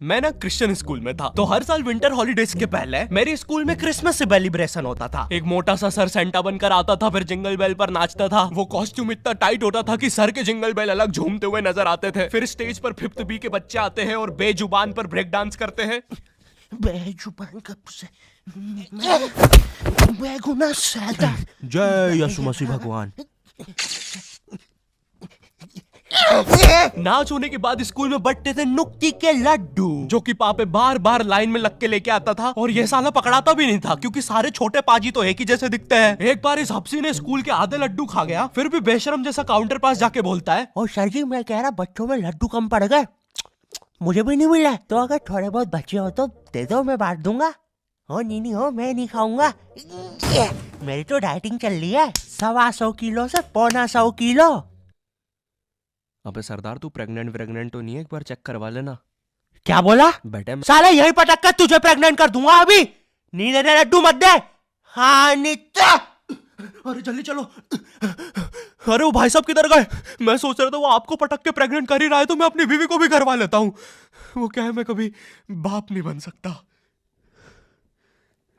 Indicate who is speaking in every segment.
Speaker 1: मैं ना Christian school में था, तो हर साल विंटर हॉलीडेज के पहले मेरे स्कूल में क्रिसमस सेलिब्रेशन होता था। एक मोटा सा सर सेंटा बनकर आता था, फिर जिंगल बेल पर नाचता था। वो कॉस्ट्यूम इतना टाइट होता था कि सर के जिंगल बेल अलग झूमते हुए नजर आते थे। फिर स्टेज पर 5th बी के बच्चे आते हैं और बेजुबान पर ब्रेक डांस करते हैं।
Speaker 2: बेजुबान कब से मैं गुनाह सादा।
Speaker 1: जय यीशु मसीह भगवान। नाच होने के बाद स्कूल में बंटते थे नुक्ती के लड्डू, जो कि पापे बार बार लाइन में लग के लेके आता था। और ये साला पकड़ाता भी नहीं था, क्योंकि सारे छोटे पाजी तो एक ही जैसे दिखते हैं। एक बार इस हफ्सी ने स्कूल के आधे लड्डू खा गया, फिर भी बेशरम जैसा काउंटर पास जाके बोलता है,
Speaker 2: और सर जी मैं कह रहा बच्चों में लड्डू कम पड़ गए, मुझे भी नहीं मिला, तो अगर थोड़े बहुत बचे हो तो दे दो, मैं बांट दूंगा। हो नहीं हो मैं नहीं खाऊंगा, मेरी तो डाइटिंग चल रही है, 125 किलो से 1.25 किलो।
Speaker 1: अबे सरदार तू प्रेग्नेंट तो नहीं है? एक बार चेक करवा लेना।
Speaker 2: क्या बोला
Speaker 1: बेटे
Speaker 2: साले? यही पटक कर तुझे प्रेग्नेंट कर दूंगा अभी। नहीं देने लड्डू मत दे। हाँ नित्य,
Speaker 1: अरे जल्दी चलो। अरे वो भाई साहब किधर गए? मैं सोच रहा था वो आपको पटक के प्रेग्नेंट कर ही रहा है, तो मैं अपनी बीवी को भी करवा लेता हूँ। वो क्या है, मैं कभी बाप नहीं बन सकता।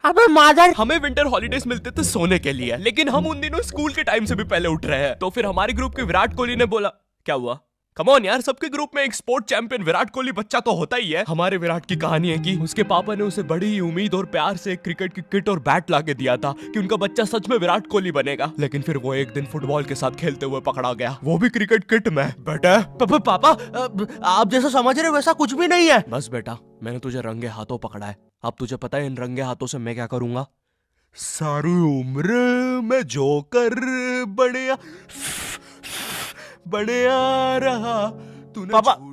Speaker 2: अबे मादर।
Speaker 1: हमें विंटर हॉलीडेज मिलते थे सोने के लिए, लेकिन हम उन दिनों स्कूल के टाइम से भी पहले उठ रहे हैं। तो फिर हमारे ग्रुप के विराट कोहली ने बोला, क्या हुआ? कम ऑन यार, सबके ग्रुप में एक स्पोर्ट चैंपियन विराट कोहली बच्चा तो होता ही है। हमारे विराट की कहानी है कि उसके पापा ने उसे बड़ी ही उम्मीद और प्यार से एक क्रिकेट की किट और बैट ला के दिया था कि उनका बच्चा सच में विराट कोहली बनेगा। लेकिन फिर वो एक दिन फुटबॉल के साथ खेलते हुए पकड़ा गया, वो भी क्रिकेट किट में। बेटा
Speaker 2: पापा आप जैसा समझ रहे वैसा कुछ भी नहीं है।
Speaker 1: बस बेटा, मैंने तुझे रंगे हाथों पकड़ा है। अब तुझे पता है इन रंगे हाथों से मैं क्या करूंगा? सारी उम्र मैं जोकर बढ़िया रहा।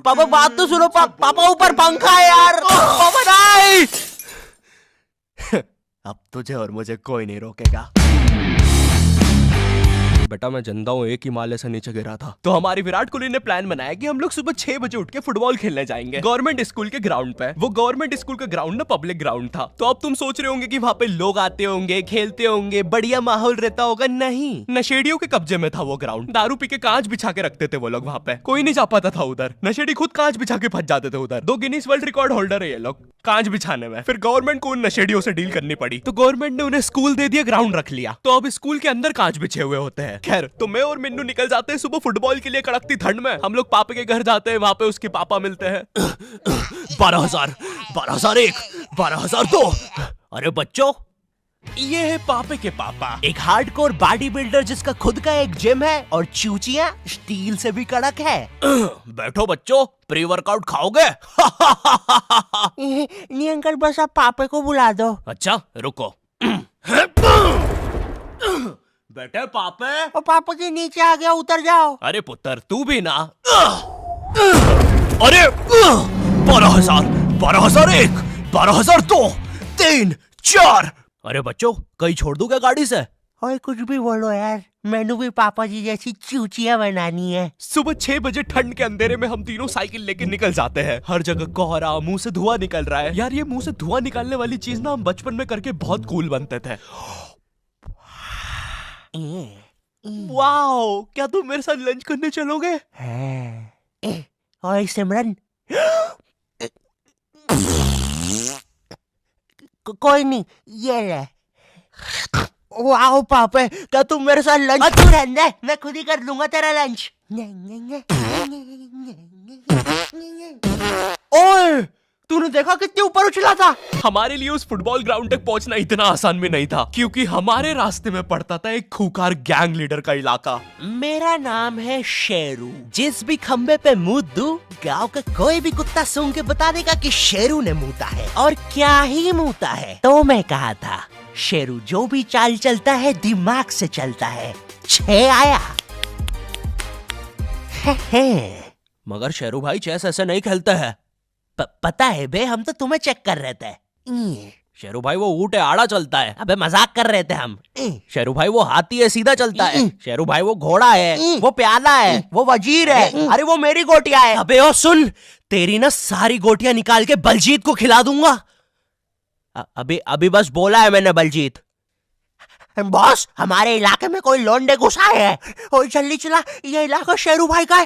Speaker 2: पापा बात तो सुनो। पापा ऊपर पंखा है यार। पापा नहीं।
Speaker 1: अब तुझे और मुझे कोई नहीं रोकेगा। बेटा मैं जनता हूँ, एक ही माले से नीचे गिरा था। तो हमारी विराट कोहली ने प्लान बनाया कि हम लोग सुबह 6 बजे उठ के फुटबॉल खेलने जाएंगे गवर्नमेंट स्कूल के ग्राउंड पे। वो गवर्नमेंट स्कूल का ग्राउंड ना पब्लिक ग्राउंड था। तो अब तुम सोच रहे होंगे कि वहाँ पे लोग आते होंगे, खेलते होंगे, बढ़िया माहौल रहता होगा। नहीं, नशेड़ियों के कब्जे में था वो ग्राउंड। दारू पी के कांच बिछा के रखते थे वो लोग वहाँ पे, कोई नहीं जा पाता था उधर। नशेड़ी खुद कांच बिछा के फंस जाते थे उधर। 2 गिनीज वर्ल्ड रिकॉर्ड होल्डर है ये लोग कांच बिछाने में। फिर गवर्नमेंट को उन नशेड़ियों से डील करनी पड़ी, तो गवर्नमेंट ने उन्हें स्कूल दे दिया, ग्राउंड रख लिया। तो अब स्कूल के अंदर कांच बिछे हुए होते हैं। खैर, तो मैं और मिन्नू निकल जाते हैं सुबह फुटबॉल के लिए कड़कती ठंड में। हम लोग पापा के घर जाते हैं, वहां पे उसके पापा मिलते हैं।
Speaker 2: 12,000, 12,001, 12,002। अरे बच्चों,
Speaker 1: ये है पापे के पापा,
Speaker 2: एक हार्डकोर बॉडी बिल्डर जिसका खुद का एक जिम है और चूचियां स्टील से भी कड़क है।
Speaker 1: बैठो बच्चों, प्री वर्कआउट खाओगे?
Speaker 2: नहीं अंकल, बस आप पापे को बुला दो।
Speaker 1: अच्छा रुको। बेटे पापे।
Speaker 2: और पापा के नीचे आ गया, उतर जाओ।
Speaker 1: अरे पुत्र तू भी ना। अरे 12,000, 12,001, 12,002, 3, 4। अरे बच्चों, कहीं छोड़ दूं क्या गाड़ी से?
Speaker 2: और कुछ भी बोलो यार, मैंने भी पापा जी जैसी चूचियां बनानी है।
Speaker 1: सुबह 6 बजे ठंड के अंधेरे में हम तीनों साइकिल लेके निकल जाते हैं। हर जगह कोहरा, मुंह से धुआं निकल रहा है। यार ये मुंह से धुआं निकालने वाली चीज ना हम बचपन में करके बहुत कूल बनते थे। वाओ, क्या तुम मेरे साथ लंच करने चलोगे?
Speaker 2: और सिमरन कोई नहीं, ये ले। वाओ पापे, क्या तुम मेरे साथ लंच? तू रहने दे, मैं खुद ही कर लूंगा तेरा लंच।
Speaker 1: ओए, तूने देखा कितने ऊपर उछला था? हमारे लिए उस फुटबॉल ग्राउंड तक पहुंचना इतना आसान भी नहीं था, क्योंकि हमारे रास्ते में पड़ता था एक खूंखार गैंग लीडर का इलाका।
Speaker 2: मेरा नाम है शेरू। जिस भी खंबे पे मुंह दूं, गांव का कोई भी कुत्ता सूंघ के बता देगा कि शेरू ने मूता है। और क्या ही मूता है। तो मैं कहा था, शेरू जो भी चाल चलता है दिमाग से चलता है। 6 आया।
Speaker 1: मगर शेरू भाई चेस ऐसे नहीं खेलते हैं।
Speaker 2: पता है बे, हम तो तुम्हें चेक कर रहे थे।
Speaker 1: शेरू भाई वो ऊँट है, आड़ा चलता है।
Speaker 2: अबे मजाक कर रहे थे हम।
Speaker 1: शेरू भाई वो हाथी है, सीधा चलता है।
Speaker 2: शेरू भाई वो घोड़ा है, वो प्याला है, वो वजीर है। अरे वो मेरी गोटियां है।
Speaker 1: अबे ओ सुन, तेरी ना सारी गोटियां निकाल के बलजीत को खिला दूंगा।
Speaker 2: अभी बस बोला है मैंने बलजीत। बॉस, हमारे इलाके में कोई लौंडे घुसा है। ओ जल्दी चला, ये इलाका शेरू भाई का है।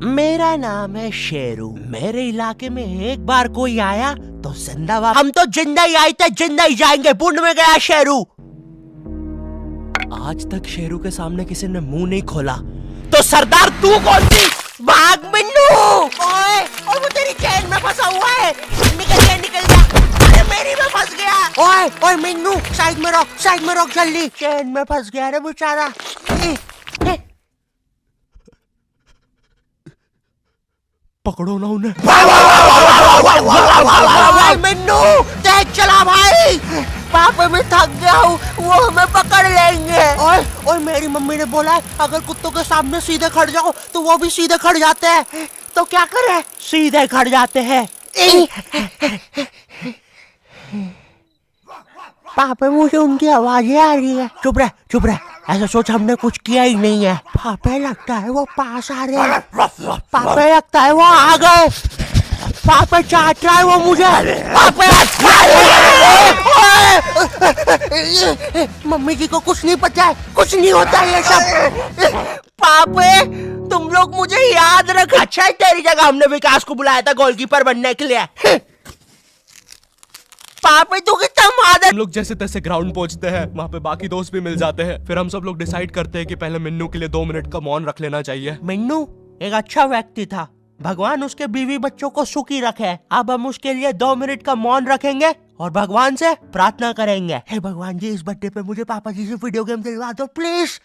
Speaker 2: मेरा नाम है शेरू। मेरे इलाके में एक बार कोई आया तो जिंदा वापस। हम तो जिंदा ही आए थे, जिंदा ही जाएंगे। बुंड में गया शेरू। आज तक शेरू के सामने किसी ने मुंह नहीं खोला। तो सरदार तू कौन थी? भाग मिन्नू। ओए वो तेरी चैन में फंसा हुआ है। निकल जा। अरे मेरी में फंस गया। ओए मिन्नू साइड में रोक जल्दी। चैन में फंस गया रे बेचारा।
Speaker 1: पकड़ो ना उन्हें।
Speaker 2: मिन्नू तेज चला भाई। पापा मैं थक गया हूँ, वो हमें पकड़ लेंगे। और मेरी मम्मी ने बोला है अगर कुत्तों के सामने सीधे खड़ जाओ तो वो भी सीधे खड़ जाते हैं। तो क्या करें? सीधे खड़ जाते हैं। पापा मुझे उनकी आवाजें आ रही है। चुप रह। ऐसा सोच हमने कुछ किया ही नहीं है। पापा लगता है वो पास आ रहे हैं। पापा लगता है वो आ गए। पापा चाट रहा है वो मुझे। मम्मी जी को कुछ नहीं पता है, कुछ नहीं होता ये सब। पापे तुम लोग मुझे याद रख। अच्छा है तेरी जगह हमने विकास को बुलाया था गोलकीपर बनने के लिए। पापे तू कितना मादर।
Speaker 1: हम लोग जैसे तैसे ग्राउंड पहुंचते हैं, वहाँ पे बाकी दोस्त भी मिल जाते हैं। फिर हम सब लोग डिसाइड करते हैं कि पहले मिन्नू के लिए 2 मिनट का मौन रख लेना चाहिए।
Speaker 2: मिन्नू एक अच्छा व्यक्ति था, भगवान उसके बीवी बच्चों को सुखी रखे। अब हम उसके लिए 2 मिनट का मौन रखेंगे और भगवान से प्रार्थना करेंगे। हे भगवान जी, इस बर्थडे पे मुझे पापा जी से वीडियो गेम दिलवा दो प्लीज।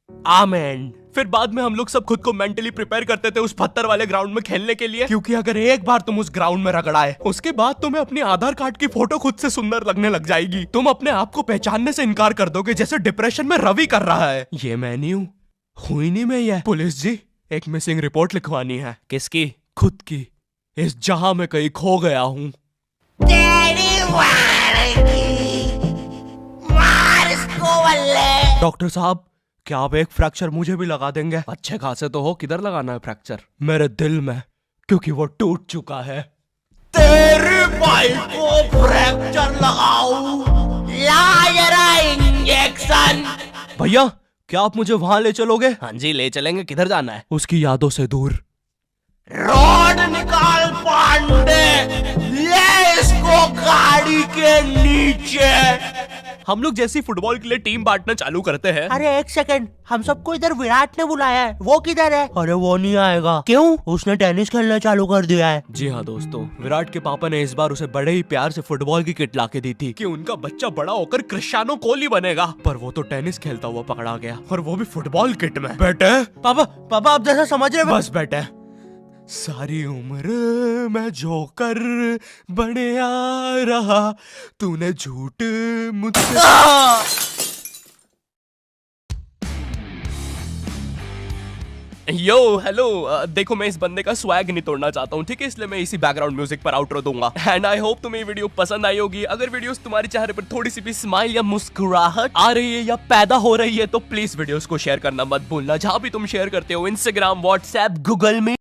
Speaker 2: आमेन।
Speaker 1: फिर बाद में हम लोग सब खुद को मेंटली प्रिपेयर करते थे उस पत्थर वाले ग्राउंड में खेलने के लिए, क्योंकि अगर एक बार तुम उस ग्राउंड में रगड़ाए उसके बाद तुम्हें अपनी आधार कार्ड की फोटो खुद से सुंदर लगने लग जाएगी। तुम अपने आप को पहचानने से इनकार कर दोगे, जैसे डिप्रेशन में रवि कर रहा है। ये मैं नहीं हूँ, हुई नहीं मैं ये। पुलिस जी एक मिसिंग रिपोर्ट लिखवानी है।
Speaker 2: किसकी?
Speaker 1: खुद की। इस जहां में कहीं खो गया हूँ। डॉक्टर साहब क्या आप एक फ्रैक्चर मुझे भी लगा देंगे? अच्छे खासे तो हो, किधर लगाना है फ्रैक्चर? मेरे दिल में, क्योंकि वो टूट चुका है।
Speaker 2: तेरे भाई को फ्रैक्चर लगाऊं? ला जरा इंजेक्शन।
Speaker 1: भैया क्या आप मुझे वहां ले चलोगे?
Speaker 2: हाँ जी ले चलेंगे। किधर जाना है?
Speaker 1: उसकी यादों से दूर।
Speaker 2: रोड निकाल पांडे, ले इसको गाड़ी के नीचे।
Speaker 1: हम लोग जैसी फुटबॉल के लिए टीम बांटना चालू करते हैं।
Speaker 2: अरे एक सेकंड, हम सबको इधर विराट ने बुलाया है, वो किधर है? अरे वो नहीं आएगा। क्यों? उसने टेनिस खेलना चालू कर दिया है।
Speaker 1: जी हाँ दोस्तों, विराट के पापा ने इस बार उसे बड़े ही प्यार से फुटबॉल की किट लाके दी थी कि उनका बच्चा बड़ा होकर क्रिस्टियानो कोहली बनेगा। पर वो तो टेनिस खेलता हुआ पकड़ा गया, और वो भी फुटबॉल किट में। बेटे
Speaker 2: पापा आप जैसा समझ रहे।
Speaker 1: बस बेटे, सारी उम्र मैं जोकर बने आ रहा, तूने झूठ मुझसे। यो हेलो, देखो मैं इस बंदे का स्वैग नहीं तोड़ना चाहता हूँ, ठीक है? इसलिए मैं इसी बैकग्राउंड म्यूजिक पर आउट्रो दूंगा। एंड आई होप तुम्हें वीडियो पसंद आई होगी। अगर वीडियोस तुम्हारे चेहरे पर थोड़ी सी भी स्माइल या मुस्कुराहट आ रही है या पैदा हो रही है तो प्लीज वीडियोस को शेयर करना मत भूलना। जहां भी तुम शेयर करते हो, इंस्टाग्राम, व्हाट्सएप, गूगल में।